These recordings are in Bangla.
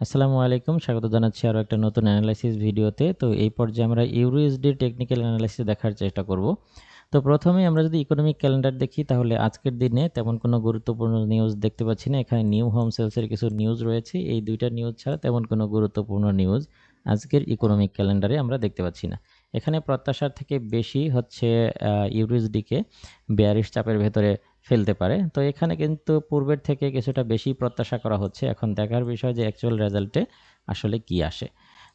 আসসালামু আলাইকুম, স্বাগত জানাচ্ছি আরো একটা নতুন অ্যানালাইসিস ভিডিওতে। তো এই পর্যায়ে আমরা ইউরোইউএসডি টেকনিক্যাল অ্যানালাইসিস দেখার চেষ্টা করব। তো প্রথমেই আমরা যদি ইকোনমিক ক্যালেন্ডার দেখি তাহলে আজকের দিনে তেমন কোনো গুরুত্বপূর্ণ নিউজ দেখতে পাচ্ছি না। এখানে নিউ হোম সেলসের কিছু নিউজ রয়েছে। এই দুইটা নিউজ ছাড়া তেমন কোনো গুরুত্বপূর্ণ নিউজ আজকের ইকোনমিক ক্যালেন্ডারে আমরা দেখতে পাচ্ছি না। এখানে প্রত্যাশার থেকে বেশি হচ্ছে ইউরোইউএসডিকে বেয়ারিশ চাপের ভেতরে ফেলতে পারে। তো এখানে কিন্তু পূর্বের থেকে কিছুটা বেশি প্রত্যাশা করা হচ্ছে। এখন দেখার বিষয় যে অ্যাকচুয়াল রেজাল্টে আসলে কি আসে।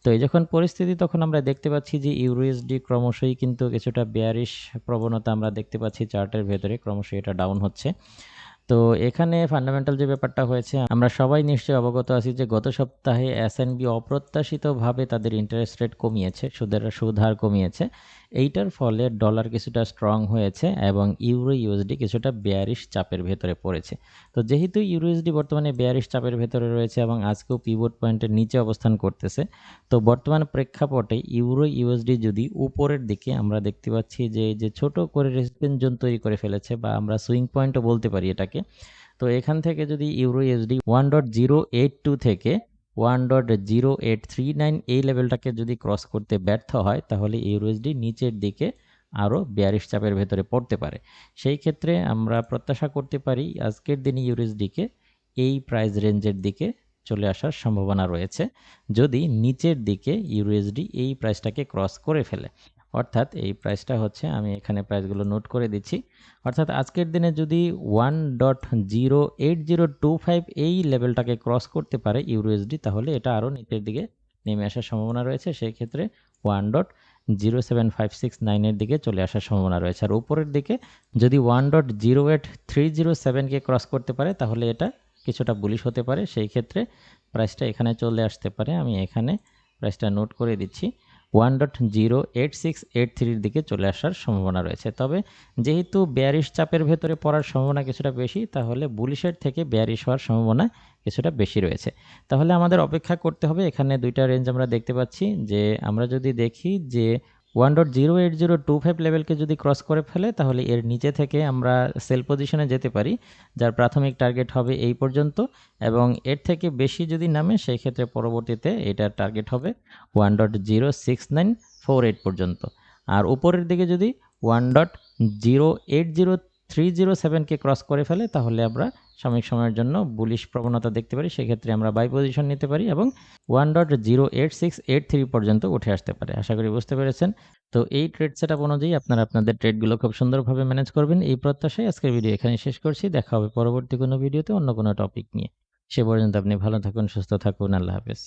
তো এই যখন পরিস্থিতি তখন আমরা দেখতে পাচ্ছি যে ইউরোইউএসডি ক্রমশই কিন্তু কিছুটা বেয়ারিশ প্রবণতা আমরা দেখতে পাচ্ছি চার্টের ভেতরে, ক্রমশই এটা ডাউন হচ্ছে। তো এখানে ফান্ডামেন্টাল যে ব্যাপারটা হয়েছে, আমরা সবাই নিশ্চয়ই অবগত আছি যে গত সপ্তাহে এসএনবি অপ্রত্যাশিতভাবে তাদের ইন্টারেস্ট রেট কমিয়েছে, সুদ হার কমিয়েছে। এইটার ফলে ডলার কিছুটা স্ট্রং হয়েছে এবং ইউরো ইউএসডি কিছুটা বেয়ারিশ চাপের ভেতরে পড়েছে। তো যেহেতু ইউরোইউএসডি বর্তমানে বেয়ারিশ চাপের ভেতরে রয়েছে এবং আজকেও পিভট পয়েন্টের নিচে অবস্থান করতেছে, তো বর্তমান প্রেক্ষাপটে ইউরো ইউএসডি যদি উপরের দিকে আমরা দেখতে পাচ্ছি যে ছোট করে রেজিস্ট্যান্স জোন তৈরি করে ফেলেছে, বা আমরা সুইং পয়েন্টও বলতে পারি এটাকে। তো এখান থেকে যদি ইউরো ইউএসডি 1.082 থেকে 1.0839 এই লেভেলটাকে যদি ক্রস করতে ব্যর্থ হয়, তাহলে ইউরোইউএসডি নিচের দিকে আরও বেয়ারিশ চাপের ভেতরে পড়তে পারে। সেই ক্ষেত্রে আমরা প্রত্যাশা করতে পারি আজকের দিনে ইউরোইউএসডিকে এই প্রাইস রেঞ্জের দিকে চলে আসার সম্ভাবনা রয়েছে, যদি নিচের দিকে ইউরোইউএসডি এই প্রাইসটাকে ক্রস করে ফেলে। অর্থাৎ এই প্রাইসটা হচ্ছে, আমি এখানে প্রাইসগুলো নোট করে দিচ্ছি, অর্থাৎ আজকের দিনে যদি 1.08025 এই লেভেলটাকে ক্রস করতে পারে ইউরোইউএসডি, তাহলে এটা আরও নিচের দিকে নেমে আসার সম্ভাবনা রয়েছে। সেই ক্ষেত্রে 1.07569 দিকে চলে আসার সম্ভাবনা রয়েছে। আর উপরের দিকে যদি 1.08307কে ক্রস করতে পারে, তাহলে এটা কিছুটা বুলিশ হতে পারে। সেই ক্ষেত্রে প্রাইসটা এখানে চলে আসতে পারে। আমি এখানে প্রাইসটা নোট করে দিচ্ছি, 1.08683 দিকে চলে আসার সম্ভাবনা রয়েছে। তবে যেহেতু বেয়ারিশ চাপের ভেতরে পড়ার সম্ভাবনা কিছুটা বেশি, তাহলে বুলিশের থেকে বেয়ারিশ হওয়ার সম্ভাবনা কিছুটা বেশি রয়েছে। তাহলে আমাদের অপেক্ষা করতে হবে। এখানে দুইটা রেঞ্জ আমরা দেখতে পাচ্ছি, যে আমরা যদি দেখি যে 1.08025 লেভেলকে যদি ক্রস করে ফেলে, তাহলে এর নিচে থেকে আমরা সেল পজিশনে যেতে পারি, যার প্রাথমিক টার্গেট হবে এই পর্যন্ত, এবং এর থেকে বেশি যদি নামে সেই ক্ষেত্রে পরবর্তীতে এটার টার্গেট হবে 1.06948 পর্যন্ত। আর উপরের দিকে যদি 1.08037কে ক্রস করে ফেলে, তাহলে আমরা সাময়িক সময়ের জন্য বুলিশ প্রবণতা দেখতে পারি। সেক্ষেত্রে আমরা বাই পজিশন নিতে পারি এবং 1.08683 পর্যন্ত উঠে আসতে পারে। আশা করি বুঝতে পেরেছেন। তো এই ট্রেড সেটআপ অনুযায়ী আপনারা আপনাদের ট্রেডগুলো খুব সুন্দরভাবে ম্যানেজ করবেন, এই প্রত্যাশায় আজকের ভিডিও এখানে শেষ করছি। দেখা হবে পরবর্তী কোনো ভিডিওতে অন্য কোনো টপিক নিয়ে। সে পর্যন্ত আপনি ভালো থাকুন, সুস্থ থাকুন। আল্লাহ হাফেজ।